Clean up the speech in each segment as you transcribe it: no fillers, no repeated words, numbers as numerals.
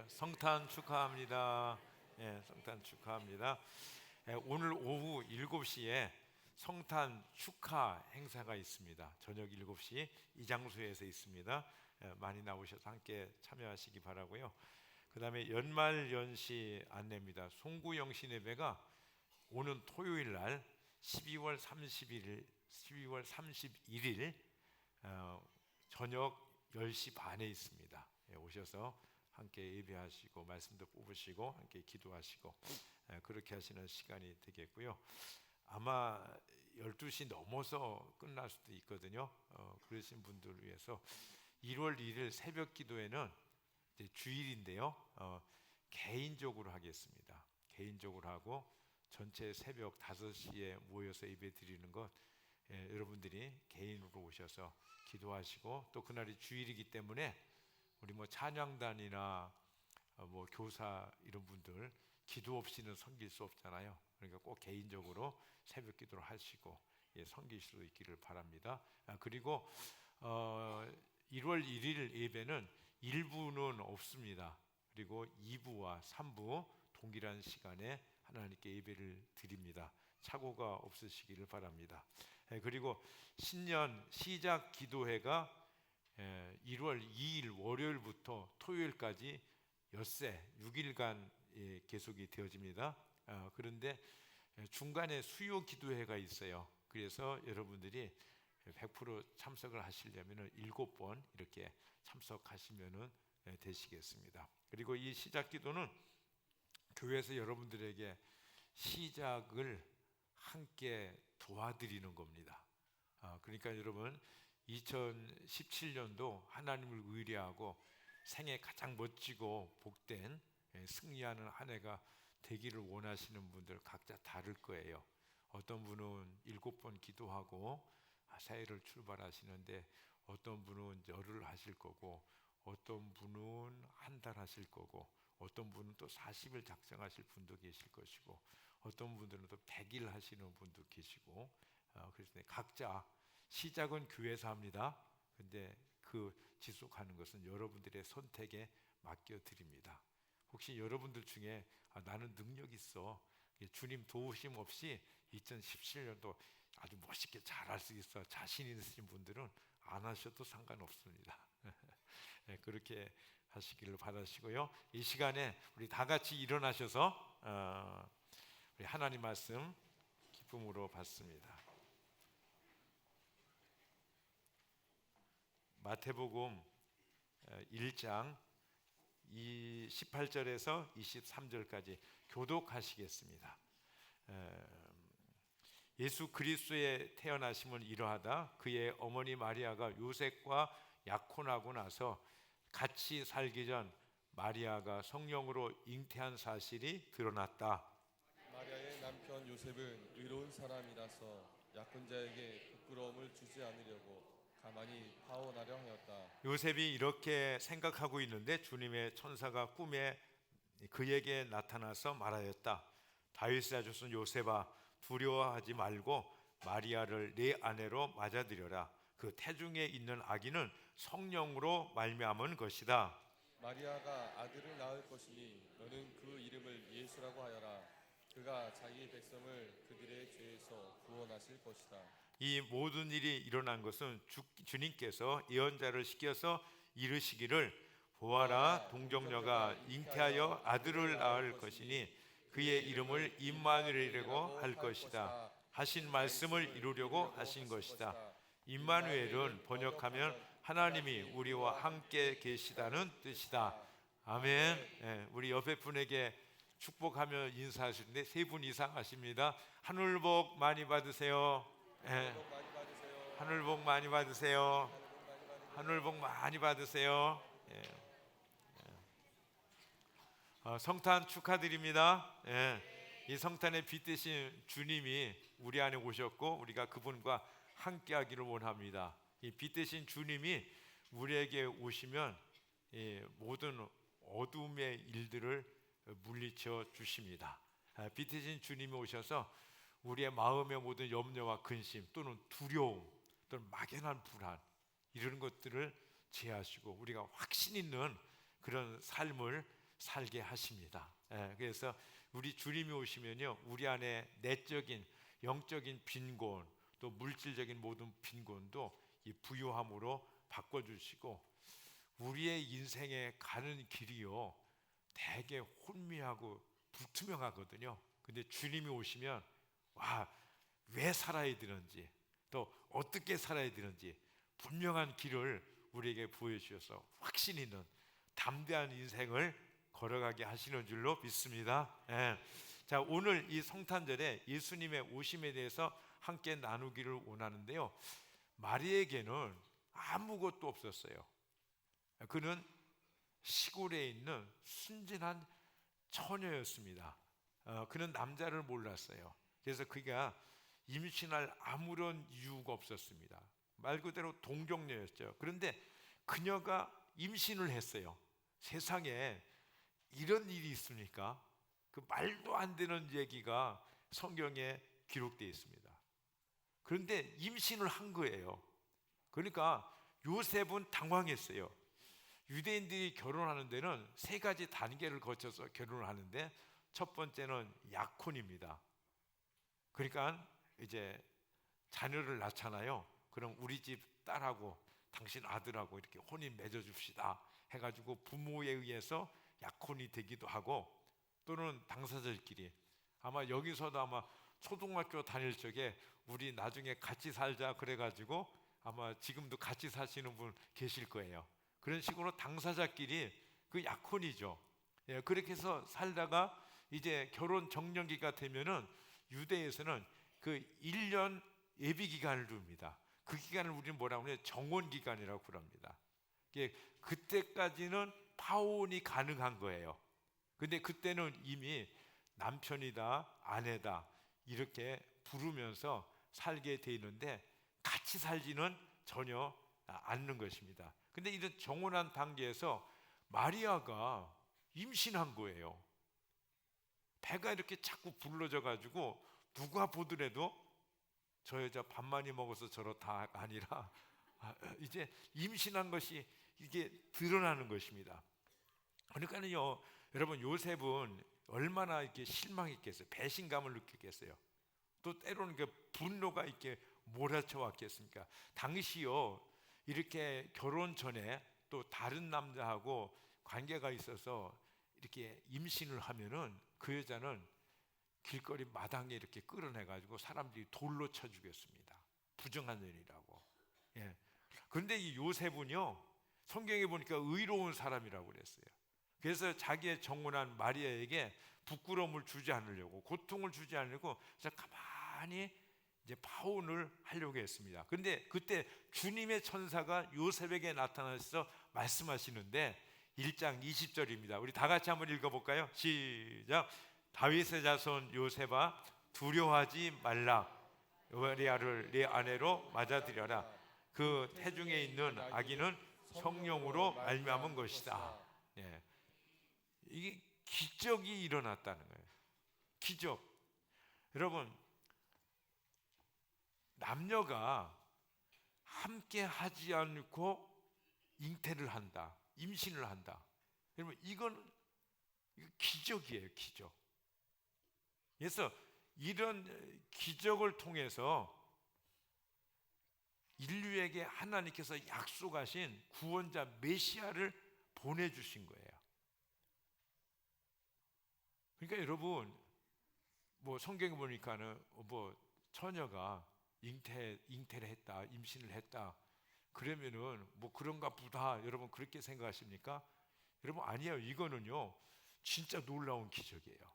성탄 축하합니다. 성탄 축하합니다. 오늘 오후 7시에 성탄 축하 행사가 있습니다. 저녁 7시 이 장소에서 있습니다. 많이 나오셔서 함께 참여하시기 바라고요. 그 다음에 연말연시 안내입니다. 송구영신 예배가 오는 토요일 날 12월 31일 저녁 10시 반에 있습니다. 오셔서 함께 예배하시고 말씀도 뽑으시고 함께 기도하시고 그렇게 하시는 시간이 되겠고요. 아마 12시 넘어서 끝날 수도 있거든요. 그러신 분들을 위해서 1월 1일 새벽 기도회는 이제 주일인데요. 개인적으로 하겠습니다. 개인적으로 하고 전체 새벽 5시에 모여서 예배 드리는 것 여러분들이 개인으로 오셔서 기도하시고, 또 그날이 주일이기 때문에 우리 찬양단이나 교사 이런 분들 기도 없이는 섬길 수 없잖아요. 그러니까 꼭 개인적으로 새벽 기도를 하시고 섬길 수 있기를 바랍니다. 그리고 1월 1일 예배는 1부는 없습니다. 그리고 2부와 3부 동일한 시간에 하나님께 예배를 드립니다. 착오가 없으시기를 바랍니다. 그리고 신년 시작 기도회가 1월 2일 월요일부터 토요일까지 엿새 6일간 계속이 되어집니다. 그런데 중간에 수요 기도회가 있어요. 그래서 여러분들이 100% 참석을 하시려면 7번 이렇게 참석하시면 되시겠습니다. 그리고 이 시작 기도는 교회에서 여러분들에게 시작을 함께 도와드리는 겁니다. 그러니까 여러분 2017년도 하나님을 의뢰하고 생애 가장 멋지고 복된 승리하는 한 해가 되기를 원하시는 분들 각자 다를 거예요. 어떤 분은 7번 기도하고 새해를 출발하시는데, 어떤 분은 열흘 하실 거고, 어떤 분은 한 달 하실 거고, 어떤 분은 또 40일 작정하실 분도 계실 것이고, 어떤 분들은 또 100일 하시는 분도 계시고, 그래서 각자 시작은 교회에서 합니다. 근데 그 지속하는 것은 여러분들의 선택에 맡겨드립니다. 혹시 여러분들 중에 나는 능력 있어, 주님 도우심 없이 2017년도 아주 멋있게 잘할 수 있어, 자신 있으신 분들은 안 하셔도 상관없습니다. 그렇게 하시기를 바라시고요. 이 시간에 우리 다 같이 일어나셔서 우리 하나님 말씀 기쁨으로 받습니다. 마태복음 1장 18절에서 23절까지 교독하시겠습니다. 예수 그리스도의 태어나심은 이러하다. 그의 어머니 마리아가 요셉과 약혼하고 나서 같이 살기 전 마리아가 성령으로 잉태한 사실이 드러났다. 마리아의 남편 요셉은 의로운 사람이라서 약혼자에게 부끄러움을 주지 않으려고 가만히 파혼하려 하였다. 요셉이 이렇게 생각하고 있는데 주님의 천사가 꿈에 그에게 나타나서 말하였다. 다윗의 자손 요셉아, 두려워하지 말고 마리아를 네 아내로 맞아들여라. 그 태중에 있는 아기는 성령으로 말미암은 것이다. 마리아가 아들을 낳을 것이니 너는 그 이름을 예수라고 하여라. 그가 자기 백성을 그들의 죄에서 구원하실 것이다. 이 모든 일이 일어난 것은 주님께서 예언자를 시켜서 이르시기를, 보아라, 동정녀가 잉태하여 아들을 낳을 것이니 그의 이름을 임마누엘이라고 할 것이다 하신 말씀을 이루려고 하신 것이다. 임마누엘은 번역하면 하나님이 우리와 함께 계시다는 뜻이다. 아멘. 우리 옆에 분에게 축복하며 인사하시는데 3분 이상 하십니다. 하늘 복 많이 받으세요. 하늘 복 많이 받으세요. 하늘 복 많이 받으세요. 성탄 축하드립니다. 이 성탄의 빛 대신 주님이 우리 안에 오셨고 우리가 그분과 함께하기를 원합니다. 이 빛 대신 주님이 우리에게 오시면 모든 어둠의 일들을 물리쳐 주십니다. 빛 대신 주님이 오셔서 우리의 마음의 모든 염려와 근심 또는 두려움 또는 막연한 불안 이런 것들을 제하시고 우리가 확신 있는 그런 삶을 살게 하십니다. 그래서 우리 주님이 오시면요, 우리 안에 내적인 영적인 빈곤, 또 물질적인 모든 빈곤도 이 부유함으로 바꿔주시고, 우리의 인생에 가는 길이요 되게 혼미하고 불투명하거든요. 근데 주님이 오시면 왜 살아야 되는지, 또 어떻게 살아야 되는지 분명한 길을 우리에게 보여주셔서 확신 있는 담대한 인생을 걸어가게 하시는 줄로 믿습니다. 자, 오늘 이 성탄절에 예수님의 오심에 대해서 함께 나누기를 원하는데요, 마리에게는 아무것도 없었어요. 그는 시골에 있는 순진한 처녀였습니다. 그는 남자를 몰랐어요. 그래서 그가 임신할 아무런 이유가 없었습니다. 말 그대로 동정녀였죠. 그런데 그녀가 임신을 했어요. 세상에 이런 일이 있습니까? 그 말도 안 되는 얘기가 성경에 기록되어 있습니다. 그런데 임신을 한 거예요. 그러니까 요셉은 당황했어요. 유대인들이 결혼하는 데는 세 가지 단계를 거쳐서 결혼을 하는데, 첫 번째는 약혼입니다. 그러니까 이제 자녀를 낳잖아요. 그럼 우리 집 딸하고 당신 아들하고 이렇게 혼인 맺어줍시다 해가지고 부모에 의해서 약혼이 되기도 하고, 또는 당사자들끼리, 아마 여기서도 아마 초등학교 다닐 적에 우리 나중에 같이 살자 그래가지고 아마 지금도 같이 사시는 분 계실 거예요. 그런 식으로 당사자끼리 그 약혼이죠. 그렇게 해서 살다가 이제 결혼 정년기가 되면은 유대에서는 그 1년 예비 기간을 둡니다. 그 기간을 우리는 뭐라고 해요? 정혼 기간이라고 그럽니다. 그때까지는 파혼이 가능한 거예요. 근데 그때는 이미 남편이다, 아내다 이렇게 부르면서 살게 돼 있는데, 같이 살지는 전혀 않는 것입니다. 근데 이런 정혼한 단계에서 마리아가 임신한 거예요. 배가 이렇게 자꾸 불러져 가지고 누가 보더라도 저 여자 밥 많이 먹어서 저렇다 아니라 이제 임신한 것이 이게 드러나는 것입니다. 그러니까요, 여러분, 요셉은 얼마나 이렇게 실망했겠어요. 배신감을 느꼈겠어요. 또 때로는 그 분노가 이렇게 몰아쳐 왔겠습니까? 당시요, 이렇게 결혼 전에 또 다른 남자하고 관계가 있어서 이렇게 임신을 하면은 그 여자는 길거리 마당에 이렇게 끌어내가지고 사람들이 돌로 쳐 죽였습니다. 부정한 년이라고. 그런데 이 요셉은요, 성경에 보니까 의로운 사람이라고 그랬어요. 그래서 자기의 정혼한 마리아에게 부끄러움을 주지 않으려고, 고통을 주지 않으려고 그래서 가만히 이제 파혼을 하려고 했습니다. 그런데 그때 주님의 천사가 요셉에게 나타나서 말씀하시는데, 1장 20절입니다. 우리 다 같이 한번 읽어볼까요? 시작. 다윗의 자손 요셉아, 두려워하지 말라. 마리아를 네 아내로 맞아들여라. 그 태중에 있는 아기는 성령으로 말미암은 것이다. 이게 기적이 일어났다는 거예요. 기적. 여러분, 남녀가 함께 하지 않고 잉태를 한다, 임신을 한다. 여러분, 이건 기적이에요, 기적. 그래서 이런 기적을 통해서 인류에게 하나님께서 약속하신 구원자 메시아를 보내주신 거예요. 그러니까 여러분, 뭐 성경에 보니까는 뭐 처녀가 잉태를 했다, 임신을 했다, 그러면은 뭐 그런가 보다, 여러분 그렇게 생각하십니까? 여러분, 아니에요. 이거는요 진짜 놀라운 기적이에요.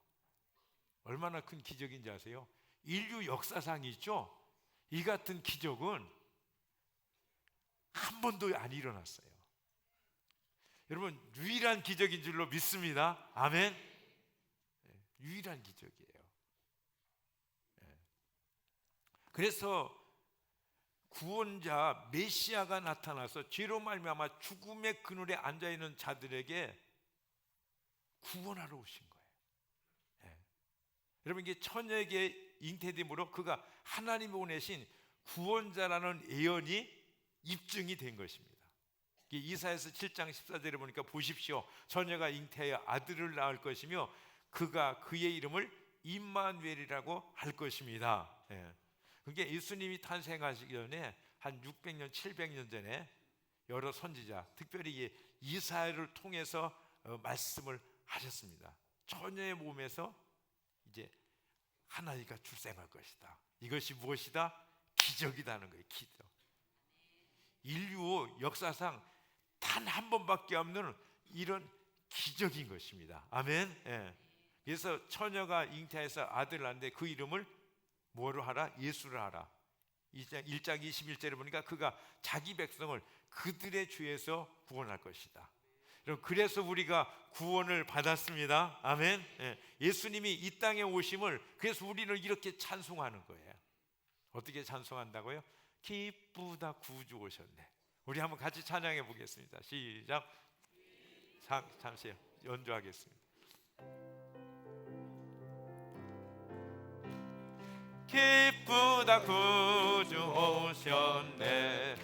얼마나 큰 기적인지 아세요? 인류 역사상 있죠? 이 같은 기적은 한 번도 안 일어났어요. 여러분, 유일한 기적인 줄로 믿습니다. 아멘. 유일한 기적이에요. 그래서 구원자 메시아가 나타나서 죄로 말미암아 죽음의 그늘에 앉아 있는 자들에게 구원하러 오신 거예요. 여러분, 이게 처녀에게 잉태됨으로 그가 하나님이 보내신 구원자라는 예언이 입증이 된 것입니다. 이사야서 7장 14절에 보니까 보십시오. 처녀가 잉태하여 아들을 낳을 것이며 그가 그의 이름을 임마누엘이라고 할 것입니다. 예. 그게 예수님이 탄생하시기 전에 한 600년, 700년 전에 여러 선지자, 특별히 이사야를 통해서 말씀을 하셨습니다. 처녀의 몸에서 이제 한 아이가 출생할 것이다. 이것이 무엇이다? 기적이라는 거예요. 기적. 인류 역사상 단 한 번밖에 없는 이런 기적인 것입니다. 아멘. 예. 그래서 처녀가 잉태해서 아들을 낳는데 그 이름을 뭐로 하라? 예수를 하라. 1장 21절에 보니까 그가 자기 백성을 그들의 죄에서 구원할 것이다. 그래서 우리가 구원을 받았습니다. 아멘. 예. 예수님이 이 땅에 오심을, 그래서 우리는 이렇게 찬송하는 거예요. 어떻게 찬송한다고요? 기쁘다 구주 오셨네. 우리 한번 같이 찬양해 보겠습니다. 시작. 잠시 연주하겠습니다. 기쁘다 구주 오셨네.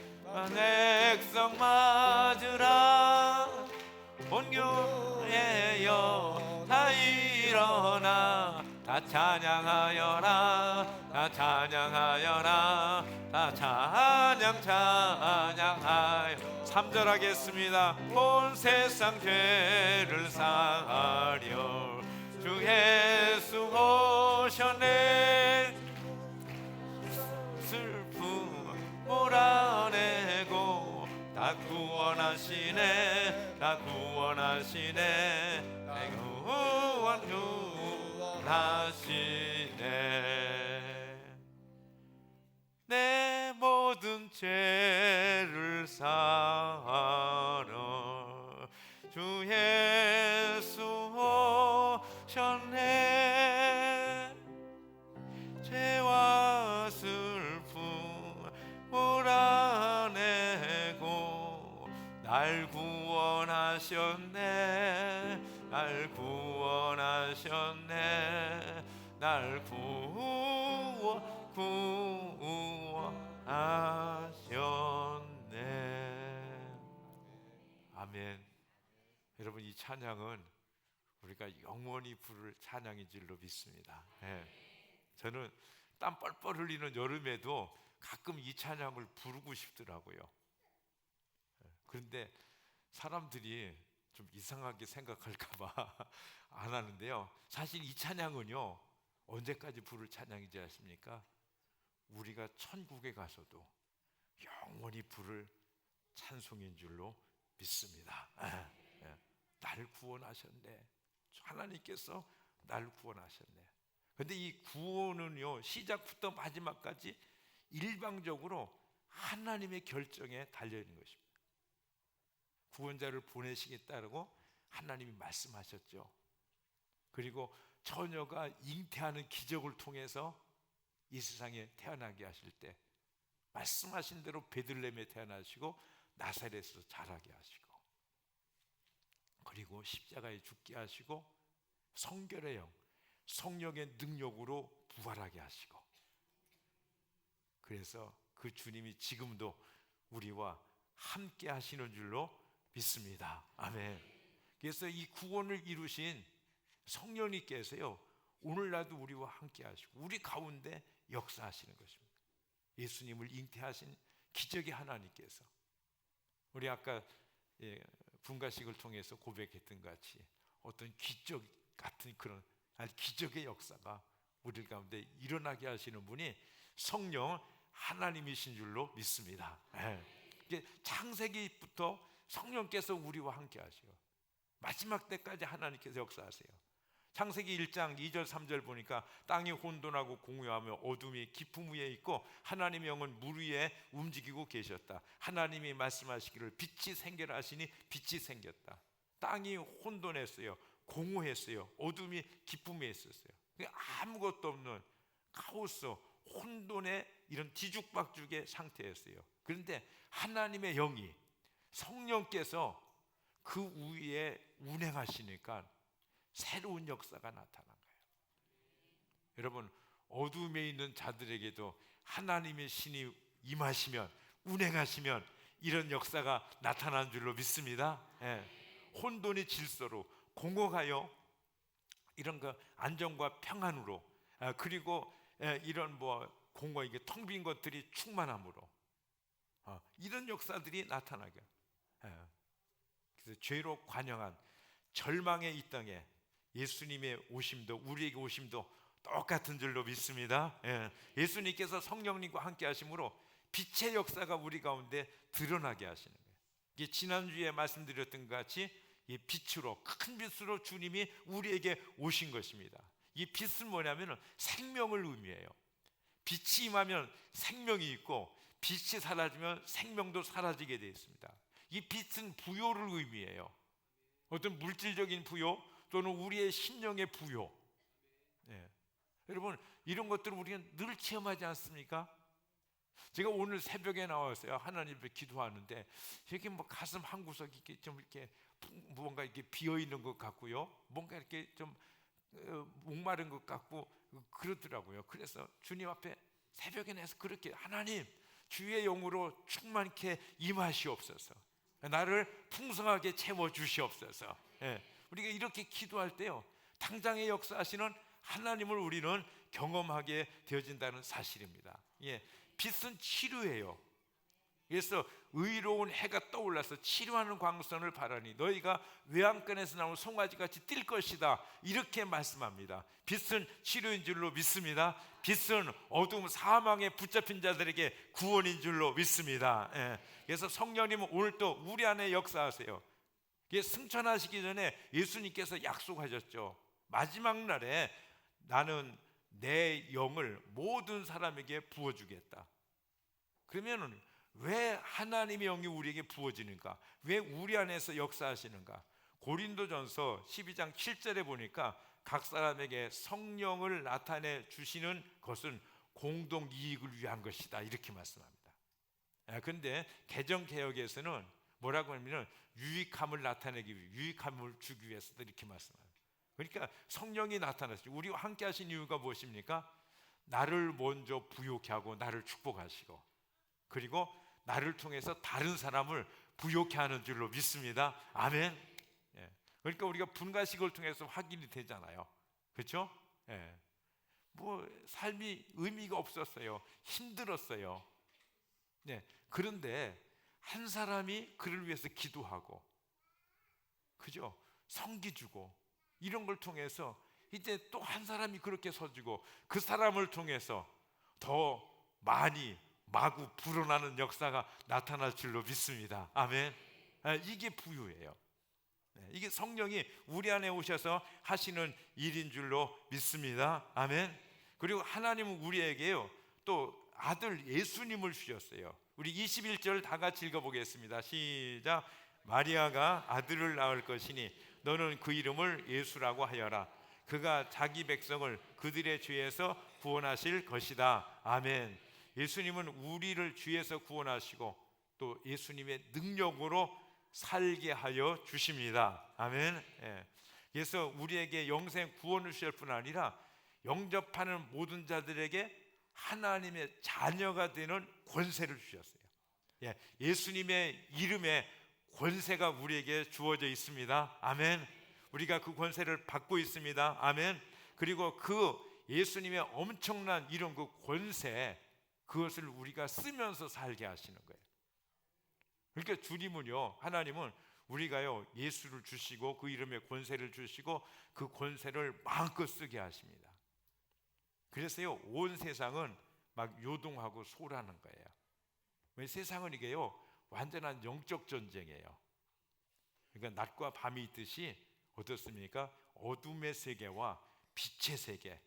백성 맞으라. 온 교회여 다 일어나. 다 찬양하여라. 다 찬양하여라. 다 찬양하여. 3절 하겠습니다. 온 세상 죄를 사하려 주 예수 오셨네. 슬픔 몰아내고 다 구원하시네. 다 구원하시네. 구원하시네. 내 모든 죄를 사하러 주 예수 오셨네. 죄와 슬픔 몰아내고 날 구원하셨네. 날 구원하셨네. 날 구원하셨네. 아멘. 여러분, 이 찬양은 우리가 영원히 부를 찬양인 줄로 믿습니다. 예. 저는 땀 뻘뻘 흘리는 여름에도 가끔 이 찬양을 부르고 싶더라고요. 그런데 사람들이 좀 이상하게 생각할까봐 안 하는데요. 사실 이 찬양은요, 언제까지 부를 찬양인지 아십니까? 우리가 천국에 가서도 영원히 부를 찬송인 줄로 믿습니다. 날 구원하셨네. 하나님께서 날 구원하셨네. 그런데 이 구원은요, 시작부터 마지막까지 일방적으로 하나님의 결정에 달려있는 것입니다. 구원자를 보내시겠다고 하나님이 말씀하셨죠. 그리고 처녀가 잉태하는 기적을 통해서 이 세상에 태어나게 하실 때 말씀하신 대로 베들레헴에 태어나시고 나사렛에서 자라게 하시고, 그리고 십자가에 죽게 하시고 성결의 영, 성령의 능력으로 부활하게 하시고, 그래서 그 주님이 지금도 우리와 함께 하시는 줄로 믿습니다. 아멘. 그래서 이 구원을 이루신 성령님께서요, 오늘날도 우리와 함께 하시고 우리 가운데 역사하시는 것입니다. 예수님을 잉태하신 기적의 하나님께서, 우리 아까 분가식을 통해서 고백했던 것 같이 어떤 기적 같은 그런 기적의 역사가 우리 가운데 일어나게 하시는 분이 성령 하나님이신 줄로 믿습니다. 창세기부터 성령께서 우리와 함께 하시고 마지막 때까지 하나님께서 역사하세요. 창세기 1장 2절 3절 보니까 땅이 혼돈하고 공유하며 어둠이 깊음 위에 있고 하나님의 영은 물 위에 움직이고 계셨다. 하나님이 말씀하시기를 빛이 생겨라 하시니 빛이 생겼다. 땅이 혼돈했어요. 공허했어요. 어둠이 깊음 위에 있었어요. 아무것도 없는 카오스, 혼돈의 이런 뒤죽박죽의 상태였어요. 그런데 하나님의 영이, 성령께서 그 위에 운행하시니까 새로운 역사가 나타난 거예요. 여러분, 어둠에 있는 자들에게도 하나님의 신이 임하시면, 운행하시면 이런 역사가 나타난 줄로 믿습니다. 예. 혼돈의 질서로 공허하여 이런 거 안정과 평안으로, 그리고 이런 뭐 공허, 이게 텅 빈 것들이 충만함으로, 이런 역사들이 나타나게. 그래서 죄로 관영한 절망의 이 땅에 예수님의 오심도, 우리에게 오심도 똑같은 줄로 믿습니다. 예수님께서 성령님과 함께 하심으로 빛의 역사가 우리 가운데 드러나게 하시는 거예요. 이게 지난주에 말씀드렸던 것 같이 이 빛으로, 큰 빛으로 주님이 우리에게 오신 것입니다. 이 빛은 뭐냐면 생명을 의미해요. 빛이 임하면 생명이 있고, 빛이 사라지면 생명도 사라지게 되어 있습니다. 이 빛은 부요를 의미해요. 어떤 물질적인 부요 또는 우리의 심령의 부요. 여러분, 이런 것들을 우리가 늘 체험하지 않습니까? 제가 오늘 새벽에 나왔어요. 하나님 앞에 기도하는데 이렇게 뭐 가슴 한 구석이 이렇게 좀 이렇게 뭔가 이렇게 비어 있는 것 같고요, 뭔가 이렇게 좀 목마른 것 같고 그러더라고요. 그래서 주님 앞에 새벽에 나서 그렇게, 하나님 주의 영으로 충만케 임하시옵소서, 나를 풍성하게 채워 주시옵소서. 우리가 이렇게 기도할 때요, 당장의 역사하시는 하나님을 우리는 경험하게 되어진다는 사실입니다. 빛은 치료예요. 그래서 의로운 해가 떠올라서 치료하는 광선을 바라니 너희가 외양간에서 나온 송아지같이 뛸 것이다, 이렇게 말씀합니다. 빛은 치료인 줄로 믿습니다. 빛은 어두움 사망에 붙잡힌 자들에게 구원인 줄로 믿습니다. 그래서 성령님은 오늘 또 우리 안에 역사하세요. 승천하시기 전에 예수님께서 약속하셨죠. 마지막 날에 나는 내 영을 모든 사람에게 부어주겠다. 그러면 왜 하나님의 영이 우리에게 부어지는가? 왜 우리 안에서 역사하시는가? 고린도전서 12장 7절에 보니까 각 사람에게 성령을 나타내 주시는 것은 공동 이익을 위한 것이다, 이렇게 말씀합니다. 그런데 개정개혁에서는 뭐라고 하냐면 유익함을 나타내기 위해, 유익함을 주기 위해서 이렇게 말씀합니다. 그러니까 성령이 나타나시죠. 우리와 함께 하신 이유가 무엇입니까? 나를 먼저 부요케 하고 나를 축복하시고, 그리고 나를 통해서 다른 사람을 부요케 하는 줄로 믿습니다. 아멘. 그러니까 우리가 분가식을 통해서 확인이 되잖아요. 그렇죠? 뭐 삶이 의미가 없었어요. 힘들었어요. 그런데 한 사람이 그를 위해서 기도하고, 그죠? 성기 주고, 이런 걸 통해서 이제 또 한 사람이 그렇게 서주고, 그 사람을 통해서 더 많이 마구 불어나는 역사가 나타날 줄로 믿습니다. 아멘. 이게 부유예요. 이게 성령이 우리 안에 오셔서 하시는 일인 줄로 믿습니다. 아멘. 그리고 하나님은 우리에게요 또 아들 예수님을 주셨어요. 우리 21절 다 같이 읽어보겠습니다. 시작. 마리아가 아들을 낳을 것이니 너는 그 이름을 예수라고 하여라. 그가 자기 백성을 그들의 죄에서 구원하실 것이다. 아멘. 예수님은 우리를 죄에서 구원하시고 또 예수님의 능력으로 살게 하여 주십니다. 아멘. 그래서 우리에게 영생 구원을 주실 뿐 아니라 영접하는 모든 자들에게 하나님의 자녀가 되는 권세를 주셨어요. 예수님의 이름에 권세가 우리에게 주어져 있습니다. 아멘. 우리가 그 권세를 받고 있습니다. 아멘. 그리고 그 예수님의 엄청난 이런 그 권세, 그것을 우리가 쓰면서 살게 하시는 거예요. 그러니까 주님은요, 하나님은 우리가요 예수를 주시고 그 이름에 권세를 주시고 그 권세를 마음껏 쓰게 하십니다. 그래서요 온 세상은 막 요동하고 소라는 거예요. 왜? 세상은 이게요 완전한 영적 전쟁이에요. 그러니까 낮과 밤이 있듯이 어떻습니까? 어둠의 세계와 빛의 세계,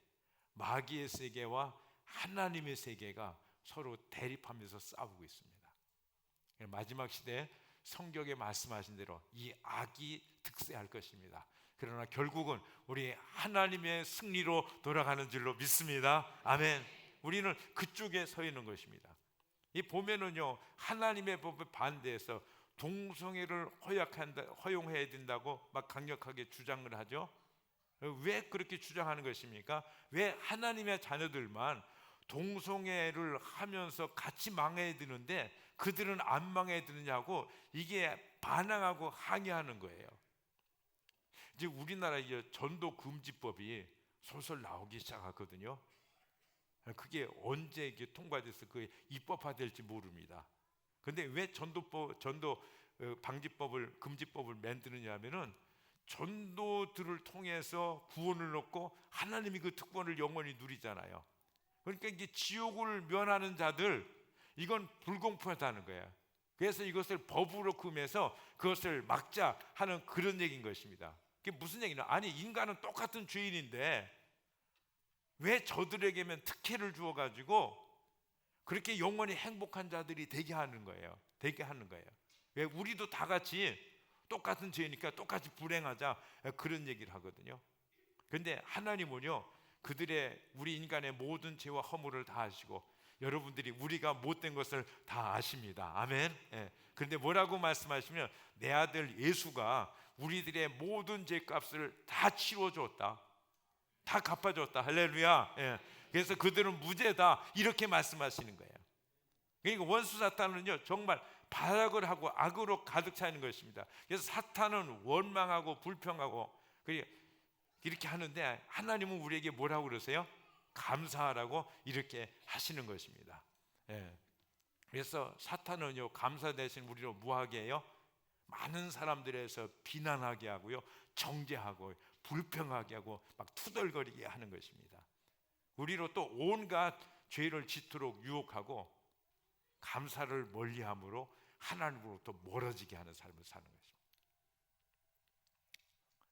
마귀의 세계와 하나님의 세계가 서로 대립하면서 싸우고 있습니다. 마지막 시대에 성경에 말씀하신 대로 이 악이 득세할 것입니다. 그러나 결국은 우리 하나님의 승리로 돌아가는 줄로 믿습니다. 아멘. 우리는 그쪽에 서 있는 것입니다. 이 보면은요 하나님의 법에 반대해서 동성애를 허용해야 된다고 막 강력하게 주장을 하죠. 왜 그렇게 주장하는 것입니까? 왜 하나님의 자녀들만 동성애를 하면서 같이 망해야 되는데 그들은 안 망해야 되느냐고 이게 반항하고 항의하는 거예요. 이제 우리나라 전도 금지법이 솔솔 나오기 시작하거든요. 그게 언제 이게 통과돼서 그 입법화될지 모릅니다. 근데 왜 전도 방지법을 금지법을 만드느냐면은 전도들을 통해서 구원을 얻고 하나님이 그 특권을 영원히 누리잖아요. 그러니까 이게 지옥을 면하는 자들, 이건 불공평하다는 거예요. 그래서 이것을 법으로 금해서 그것을 막자 하는 그런 얘기인 것입니다. 그게 무슨 얘기냐? 아니, 인간은 똑같은 죄인인데 왜 저들에게만 특혜를 주어가지고 그렇게 영원히 행복한 자들이 되게 하는 거예요. 되게 하는 거예요. 왜? 우리도 다 같이 똑같은 죄니까 똑같이 불행하자, 그런 얘기를 하거든요. 그런데 하나님은요, 우리 인간의 모든 죄와 허물을 다 아시고 여러분들이 우리가 못된 것을 다 아십니다. 아멘. 예. 그런데 뭐라고 말씀하시면 내 아들 예수가 우리들의 모든 죄값을 다 치러줬다, 다 갚아줬다. 할렐루야. 예. 그래서 그들은 무죄다, 이렇게 말씀하시는 거예요. 그러니까 원수 사탄은요, 정말 발악을 하고 악으로 가득 차 있는 것입니다. 그래서 사탄은 원망하고 불평하고 이렇게 하는데 하나님은 우리에게 뭐라고 그러세요? 감사하라고 이렇게 하시는 것입니다. 예. 그래서 사탄은요, 감사 대신 우리로 뭐하게 해요? 많은 사람들에서 비난하게 하고요, 정죄하고 불평하게 하고 막 투덜거리게 하는 것입니다. 우리로 또 온갖 죄를 짓도록 유혹하고 감사를 멀리함으로 하나님으로부터 멀어지게 하는 삶을 사는 것입니다.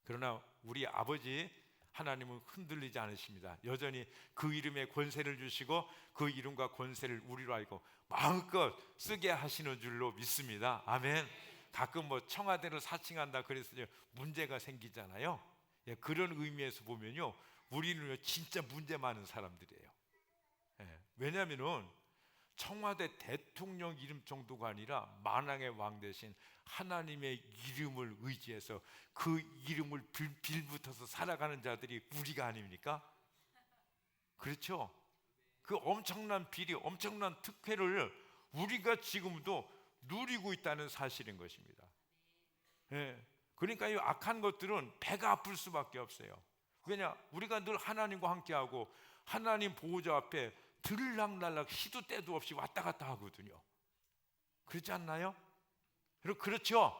그러나 우리 아버지 하나님은 흔들리지 않으십니다. 여전히 그 이름에 권세를 주시고 그 이름과 권세를 우리로 알고 마음껏 쓰게 하시는 줄로 믿습니다. 아멘. 가끔 청와대를 사칭한다 그래서 문제가 생기잖아요. 예, 그런 의미에서 보면요, 우리는 진짜 문제 많은 사람들이에요. 예, 왜냐하면은 청와대 대통령 이름 정도가 아니라 만왕의 왕 대신 하나님의 이름을 의지해서 그 이름을 빌붙어서 살아가는 자들이 우리가 아닙니까? 그렇죠? 그 엄청난 비리, 엄청난 특혜를 우리가 지금도 누리고 있다는 사실인 것입니다. 예, 그러니까 이 악한 것들은 배가 아플 수밖에 없어요. 왜냐? 우리가 늘 하나님과 함께하고 하나님 보호자 앞에 들락날락 시도 때도 없이 왔다 갔다 하거든요. 그렇지 않나요? 그렇죠?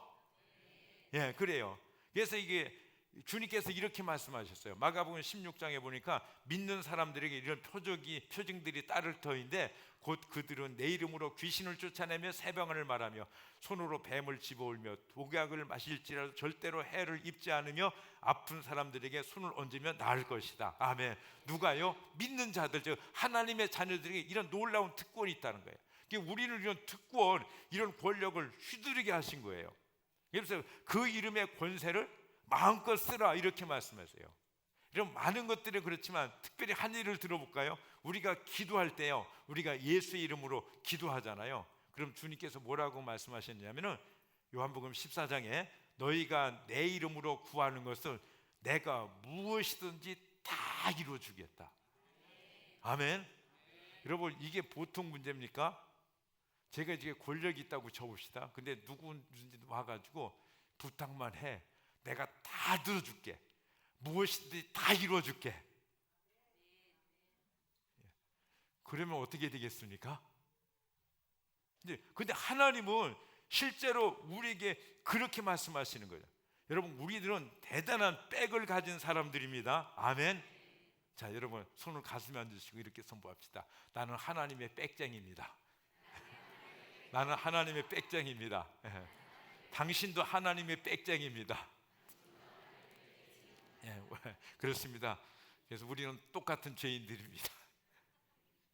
예, 그래요. 그래서 이게 주님께서 이렇게 말씀하셨어요. 마가복음 16장에 보니까 믿는 사람들에게 이런 표징들이 따를 터인데 곧 그들은 내 이름으로 귀신을 쫓아내며 새 방언을 말하며 손으로 뱀을 집어올며 독약을 마실지라도 절대로 해를 입지 않으며 아픈 사람들에게 손을 얹으며 나을 것이다. 아멘. 누가요? 믿는 자들, 즉 하나님의 자녀들에게 이런 놀라운 특권이 있다는 거예요. 우리는 이런 특권, 이런 권력을 휘두르게 하신 거예요. 그래서 그 이름의 권세를 마음껏 쓰라, 이렇게 말씀하세요. 이런 많은 것들이 그렇지만 특별히 한 일을 들어볼까요? 우리가 기도할 때요, 우리가 예수의 이름으로 기도하잖아요. 그럼 주님께서 뭐라고 말씀하셨냐면은 요한복음 14장에 너희가 내 이름으로 구하는 것을 내가 무엇이든지 다 이루어주겠다. 아멘. 여러분, 이게 보통 문제입니까? 제가 이제 권력이 있다고 쳐봅시다. 근데 누구든지 와가지고 부탁만 해, 내가 다 들어줄게, 무엇이든지 다 이루어줄게. 그러면 어떻게 되겠습니까? 근데 하나님은 실제로 우리에게 그렇게 말씀하시는 거예요. 여러분, 우리들은 대단한 백을 가진 사람들입니다. 아멘. 자, 여러분 손을 가슴에 얹으시고 이렇게 선포합시다. 나는 하나님의 백쟁입니다. 나는 하나님의 백쟁입니다. 당신도 하나님의 백쟁입니다. 예, 그렇습니다. 그래서 우리는 똑같은 죄인들입니다.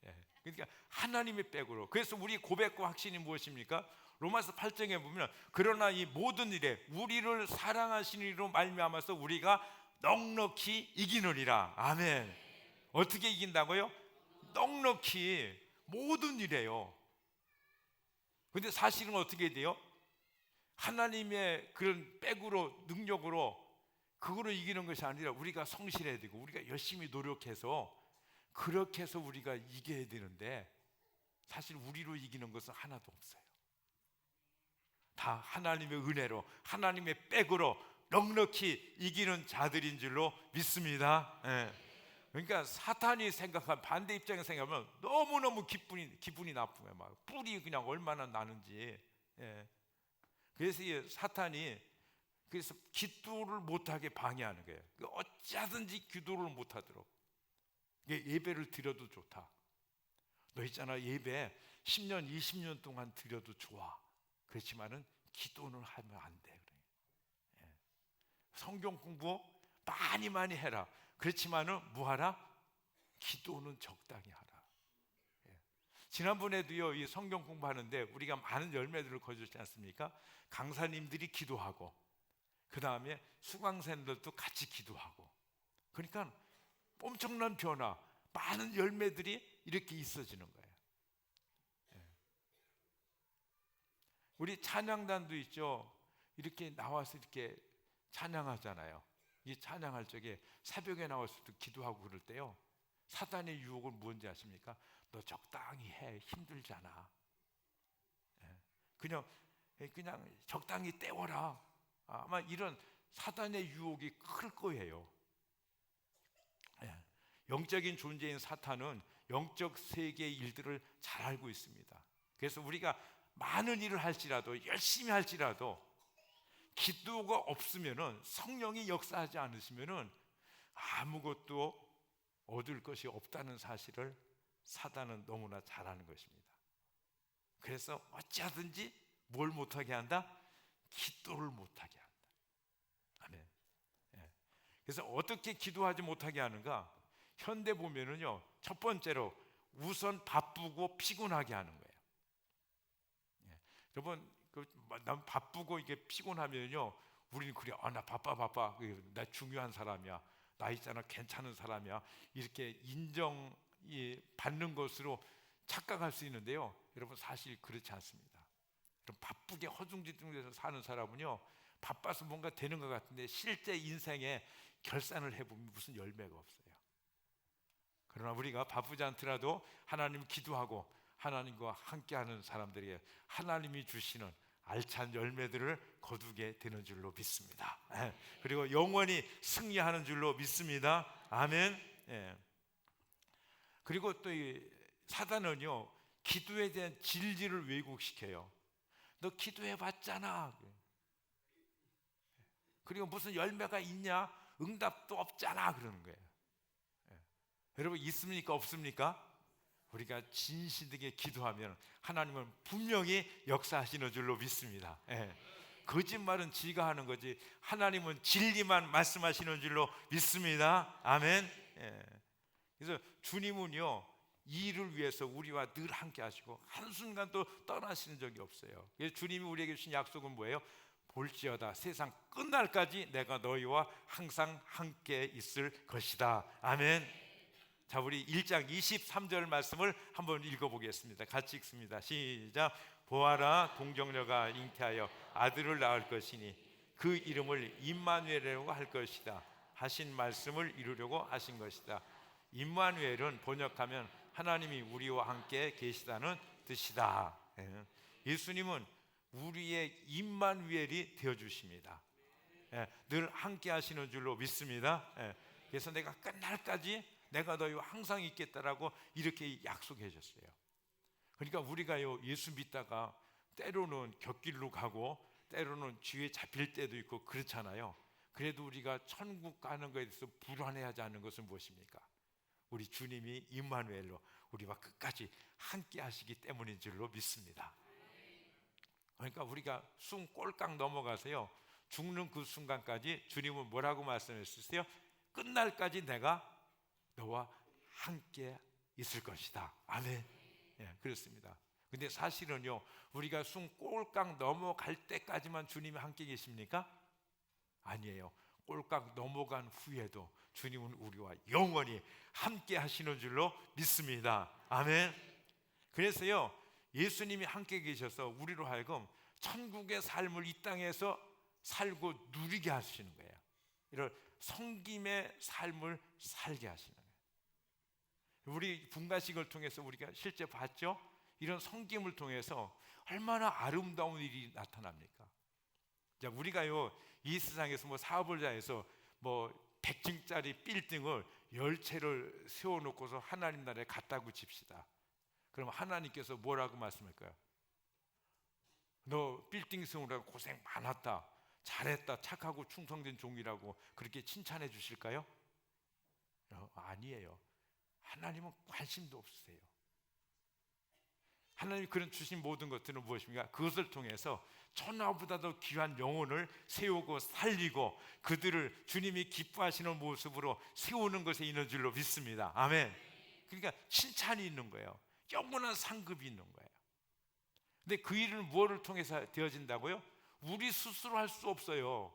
예, 그러니까 하나님의 백으로. 그래서 우리 고백과 확신이 무엇입니까? 로마서 8장에 보면 그러나 이 모든 일에 우리를 사랑하시는 이로 말미암아서 우리가 넉넉히 이기느니라. 아멘. 어떻게 이긴다고요? 넉넉히 모든 일에요. 근데 사실은 어떻게 돼요? 하나님의 그런 백으로, 능력으로 그거로 이기는 것이 아니라 우리가 성실해야 되고 우리가 열심히 노력해서 그렇게 해서 우리가 이겨야 되는데 사실 우리로 이기는 것은 하나도 없어요. 다 하나님의 은혜로, 하나님의 백으로 넉넉히 이기는 자들인 줄로 믿습니다. 예. 그러니까 사탄이 생각한 반대 입장에서 생각하면 너무너무 기분이 나쁜 거예요. 막 뿔이 그냥 얼마나 나는지. 예. 그래서 이 사탄이 그래서 기도를 못하게 방해하는 거예요. 어찌하든지 기도를 못하도록. 예배를 드려도 좋다. 너 있잖아, 예배 10년 20년 동안 드려도 좋아. 그렇지만은 기도는 하면 안 돼. 예. 성경 공부 많이 해라. 그렇지만은 뭐하라? 기도는 적당히 하라. 예. 지난번에도요, 이 성경 공부하는데 우리가 많은 열매들을 거두지 않습니까? 강사님들이 기도하고, 그 다음에 수강생들도 같이 기도하고, 그러니까 엄청난 변화, 많은 열매들이 이렇게 있어지는 거예요. 예. 우리 찬양단도 있죠. 이렇게 나와서 이렇게 찬양하잖아요. 이 찬양할 적에 새벽에 나와서 기도하고 그럴 때요, 사단의 유혹은 뭔지 아십니까? 너 적당히 해, 힘들잖아. 예. 그냥 적당히 때워라. 아마 이런 사단의 유혹이 클 거예요. 예. 영적인 존재인 사탄은 영적 세계의 일들을 잘 알고 있습니다. 그래서 우리가 많은 일을 할지라도, 열심히 할지라도 기도가 없으면은, 성령이 역사하지 않으시면은 아무것도 얻을 것이 없다는 사실을 사단은 너무나 잘 아는 것입니다. 그래서 어찌하든지 뭘 못하게 한다? 기도를 못하게 한다. 아멘. 예. 그래서 어떻게 기도하지 못하게 하는가? 현대 보면은요, 첫 번째로 우선 바쁘고 피곤하게 하는 거예요. 예. 여러분, 난 바쁘고 이게 피곤하면요, 우리는 그래, 나 바빠, 나 중요한 사람이야, 나 있잖아, 괜찮은 사람이야, 이렇게 인정이 받는 것으로 착각할 수 있는데요, 여러분 사실 그렇지 않습니다. 여러분, 바쁘게 허둥지둥해서 사는 사람은요, 바빠서 뭔가 되는 것 같은데 실제 인생에 결산을 해보면 무슨 열매가 없어요. 그러나 우리가 바쁘지 않더라도 하나님 기도하고 하나님과 함께하는 사람들에게 하나님이 주시는 알찬 열매들을 거두게 되는 줄로 믿습니다. 예. 그리고 영원히 승리하는 줄로 믿습니다. 아멘. 예. 그리고 또 이 사단은요, 기도에 대한 진리를 왜곡시켜요. 너 기도해봤잖아. 그리고 무슨 열매가 있냐? 응답도 없잖아. 그러는 거예요. 예. 여러분, 있습니까? 없습니까? 우리가 진실되게 기도하면 하나님은 분명히 역사하시는 줄로 믿습니다. 예. 거짓말은 지가 하는 거지, 하나님은 진리만 말씀하시는 줄로 믿습니다. 아멘. 예. 그래서 주님은요, 이 일을 위해서 우리와 늘 함께 하시고 한순간도 떠나시는 적이 없어요. 그래서 주님이 우리에게 주신 약속은 뭐예요? 볼지어다 세상 끝날까지 내가 너희와 항상 함께 있을 것이다. 아멘. 자, 우리 1장 23절 말씀을 한번 읽어보겠습니다. 같이 읽습니다. 시작. 보아라, 동정녀가 잉태하여 아들을 낳을 것이니 그 이름을 임마누엘이라고 할 것이다 하신 말씀을 이루려고 하신 것이다. 임마누엘은 번역하면 하나님이 우리와 함께 계시다는 뜻이다. 예. 예수님은 우리의 임마누엘이 되어주십니다. 예. 늘 함께 하시는 줄로 믿습니다. 예. 그래서 내가 끝날까지 내가 너희와 항상 있겠다라고 이렇게 약속해 줬어요. 그러니까 우리가요, 예수 믿다가 때로는 곁길로 가고 때로는 쥐에 잡힐 때도 있고 그렇잖아요. 그래도 우리가 천국 가는 것에 대해서 불안해하지 않는 것은 무엇입니까? 우리 주님이 임마누엘로 우리와 끝까지 함께 하시기 때문인 줄로 믿습니다. 그러니까 우리가 숨 꼴깍 넘어가서요, 죽는 그 순간까지 주님은 뭐라고 말씀했었어요? 끝날까지 내가 너와 함께 있을 것이다. 아멘. 예, 그렇습니다. 근데 사실은요, 우리가 숨 꼴깍 넘어갈 때까지만 주님이 함께 계십니까? 아니에요. 꼴깍 넘어간 후에도 주님은 우리와 영원히 함께 하시는 줄로 믿습니다. 아멘. 그래서요, 예수님이 함께 계셔서 우리로 하여금 천국의 삶을 이 땅에서 살고 누리게 하시는 거예요. 이런 성김의 삶을 살게 하시는 거예요. 우리 분가식을 통해서 우리가 실제 봤죠? 이런 섬김을 통해서 얼마나 아름다운 일이 나타납니까? 자, 우리가요 이 세상에서 뭐 사업을 해서 뭐 100층짜리 빌딩을 10채를 세워놓고서 하나님 나라에 갔다고 칩시다. 그럼 하나님께서 뭐라고 말씀할까요? 너 빌딩 세우느라고 고생 많았다, 잘했다, 착하고 충성된 종이라고 그렇게 칭찬해 주실까요? 아니에요. 하나님은 관심도 없으세요. 하나님이 그런 주신 모든 것들은 무엇입니까? 그것을 통해서 천하보다도 귀한 영혼을 세우고 살리고 그들을 주님이 기뻐하시는 모습으로 세우는 것에 있는 줄로 믿습니다. 아멘. 그러니까 칭찬이 있는 거예요. 영원한 상급이 있는 거예요. 근데 그 일은 무엇을 통해서 되어진다고요? 우리 스스로 할 수 없어요.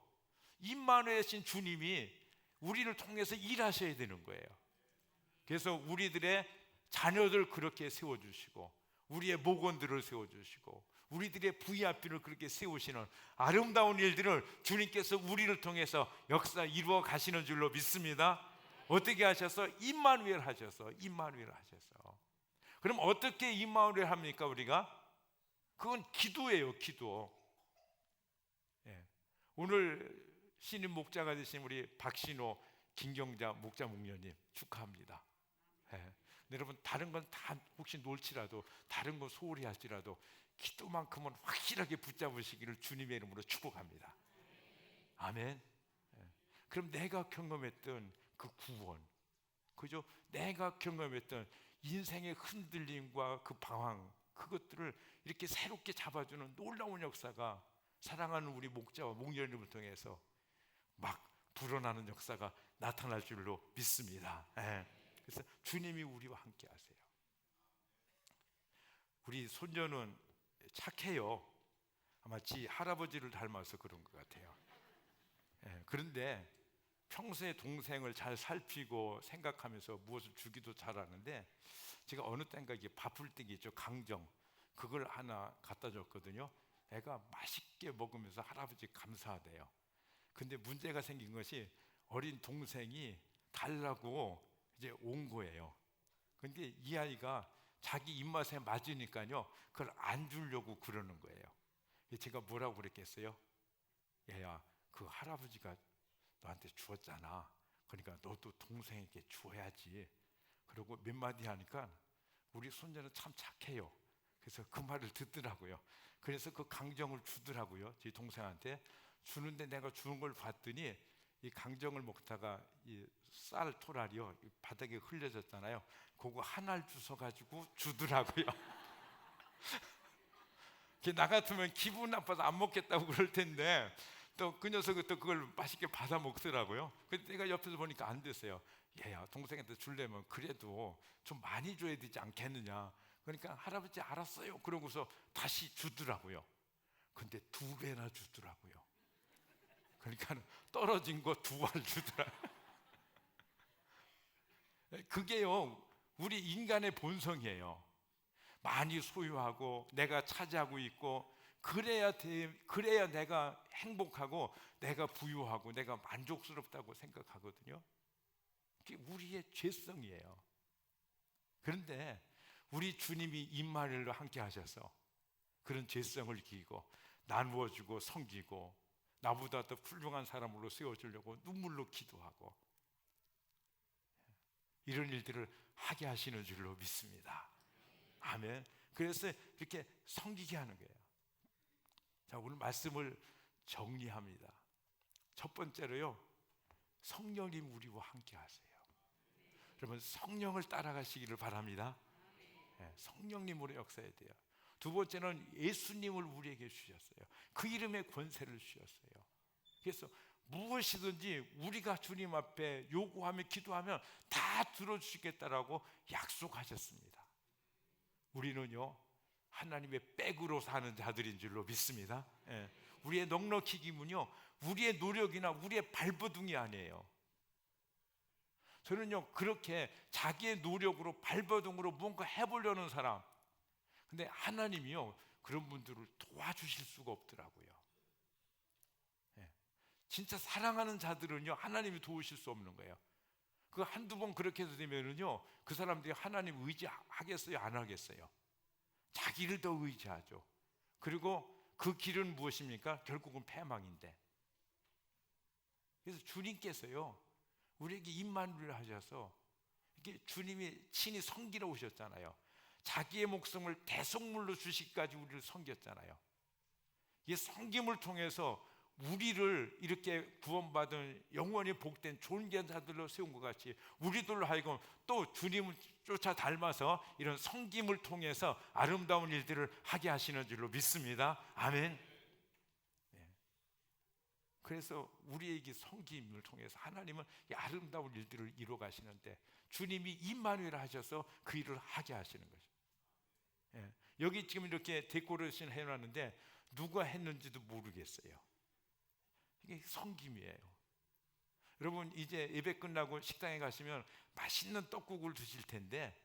임마누엘이신 주님이 우리를 통해서 일하셔야 되는 거예요. 그래서 우리들의 자녀들 그렇게 세워주시고 우리의 목원들을 세워주시고 우리들의 부위앞비를 그렇게 세우시는 아름다운 일들을 주님께서 우리를 통해서 역사 이루어 가시는 줄로 믿습니다. 어떻게 하셔서? 임마누엘 하셔서. 임마누엘 하셔서. 그럼 어떻게 임마누엘 합니까 우리가? 그건 기도예요. 기도. 예. 오늘 신임 목자가 되신 우리 박신호 김경자 목자 목녀님 축하합니다. 예. 여러분 다른 건 다 혹시 놀지라도 다른 거 소홀히 할지라도 기도만큼은 확실하게 붙잡으시기를 주님의 이름으로 축복합니다. 아멘. 예. 그럼 내가 경험했던 그 구원, 그죠? 내가 경험했던 인생의 흔들림과 그 방황, 그것들을 이렇게 새롭게 잡아주는 놀라운 역사가 사랑하는 우리 목자와 목녀님을 통해서 막 불어나는 역사가 나타날 줄로 믿습니다. 예. 그래서 주님이 우리와 함께 하세요. 우리 손녀는 착해요. 아마 지 할아버지를 닮아서 그런 것 같아요. 예. 그런데 평소에 동생을 잘 살피고 생각하면서 무엇을 주기도 잘하는데 제가 어느 때인가 이게 밥풀떼기 있죠, 강정, 그걸 하나 갖다 줬거든요. 애가 맛있게 먹으면서 할아버지 감사하대요. 근데 문제가 생긴 것이 어린 동생이 달라고 이제 온 거예요. 근데 이 아이가 자기 입맛에 맞으니까요 그걸 안 주려고 그러는 거예요. 제가 뭐라고 그랬겠어요? 얘야, 그 할아버지가 너한테 주었잖아. 그러니까 너도 동생에게 주어야지. 그리고 몇 마디 하니까 우리 손녀는 참 착해요. 그래서 그 말을 듣더라고요. 그래서 그 강정을 주더라고요. 제 동생한테 주는데 내가 주는 걸 봤더니 이 강정을 먹다가 이 쌀 토랄이요 바닥에 흘려졌잖아요. 그거 하나를 주워가지고 주더라고요. 나 같으면 기분 나빠서 안 먹겠다고 그럴 텐데 또 그 녀석은 또 그걸 맛있게 받아 먹더라고요. 근데 내가 옆에서 보니까 안 됐어요. 얘야, 동생한테 주려면 그래도 좀 많이 줘야 되지 않겠느냐. 그러니까 할아버지 알았어요. 그러고서 다시 주더라고요. 근데 2배나 주더라고요. 그러니까 떨어진 거 2알 주더라고요. 그게요 우리 인간의 본성이에요. 많이 소유하고 내가 차지하고 있고 그래야 내가 행복하고 내가 부유하고 내가 만족스럽다고 생각하거든요. 그게 우리의 죄성이에요. 그런데 우리 주님이 임마누엘로 함께 하셔서 그런 죄성을 이기고 나누어주고 섬기고 나보다 더 훌륭한 사람으로 세워주려고 눈물로 기도하고 이런 일들을 하게 하시는 줄로 믿습니다. 아멘. 그래서 이렇게 섬기게 하는 거예요. 자, 오늘 말씀을 정리합니다. 첫 번째로요, 성령님 우리와 함께 하세요. 여러분 성령을 따라가시기를 바랍니다. 네, 성령님으로 역사해야 돼요. 두 번째는 예수님을 우리에게 주셨어요. 그 이름의 권세를 주셨어요. 그래서 무엇이든지 우리가 주님 앞에 요구하며 기도하면 다 들어주시겠다라고 약속하셨습니다. 우리는요 하나님의 백으로 사는 자들인 줄로 믿습니다. 예. 우리의 넉넉히 기문요 우리의 노력이나 우리의 발버둥이 아니에요. 저는요 그렇게 자기의 노력으로 발버둥으로 뭔가 해보려는 사람, 근데 하나님이요 그런 분들을 도와주실 수가 없더라고요. 예. 진짜 사랑하는 자들은요 하나님이 도우실 수 없는 거예요. 그 한두 번 그렇게 해서 되면은요 그 사람들이 하나님 의지하겠어요 안 하겠어요? 자기를 더 의지하죠. 그리고 그 길은 무엇입니까? 결국은 패망인데. 그래서 주님께서요 우리에게 임마누엘 하셔서 이게 주님이 친히 섬기러 오셨잖아요. 자기의 목숨을 대속물로 주시기까지 우리를 섬겼잖아요. 이 섬김을 통해서 우리를 이렇게 구원받은 영원히 복된 존재자들로 세운 것 같이 우리들로 하여금 또 주님을 쫓아 닮아서 이런 섬김을 통해서 아름다운 일들을 하게 하시는 줄로 믿습니다. 아멘. 네. 그래서 우리에게 섬김을 통해서 하나님은 이 아름다운 일들을 이루어 가시는데 주님이 임마누엘 하셔서 그 일을 하게 하시는 거죠. 예. 여기 지금 이렇게 데코레이션 해놨는데 누가 했는지도 모르겠어요. 이게 섬김이에요. 여러분 이제 예배 끝나고 식당에 가시면 맛있는 떡국을 드실 텐데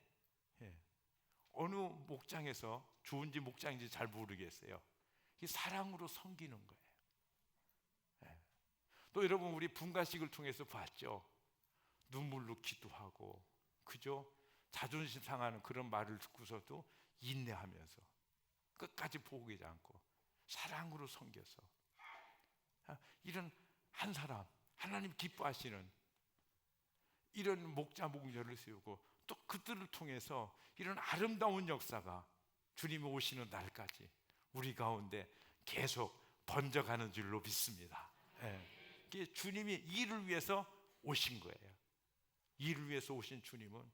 어느 목장에서 좋은지 목장인지 잘 모르겠어요. 이게 사랑으로 섬기는 거예요. 또 여러분 우리 분가식을 통해서 봤죠. 눈물로 기도하고 그죠? 자존심 상하는 그런 말을 듣고서도 인내하면서 끝까지 포기하지 않고 사랑으로 섬겨서 이런 한 사람 하나님 기뻐하시는 이런 목자 목녀를 세우고 또 그들을 통해서 이런 아름다운 역사가 주님이 오시는 날까지 우리 가운데 계속 번져가는 줄로 믿습니다. 이게 주님이 이를 위해서 오신 거예요. 이를 위해서 오신 주님은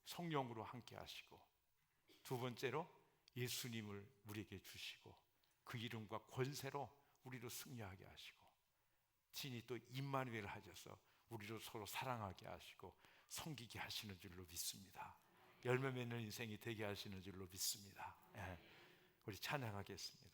성령으로 함께 하시고 두 번째로 예수님을 우리에게 주시고 그 이름과 권세로 우리로 승리하게 하시고 친히 또 임마누엘 하셔서 우리로 서로 사랑하게 하시고 섬기게 하시는 줄로 믿습니다. 열매 맺는 인생이 되게 하시는 줄로 믿습니다. 우리 찬양하겠습니다.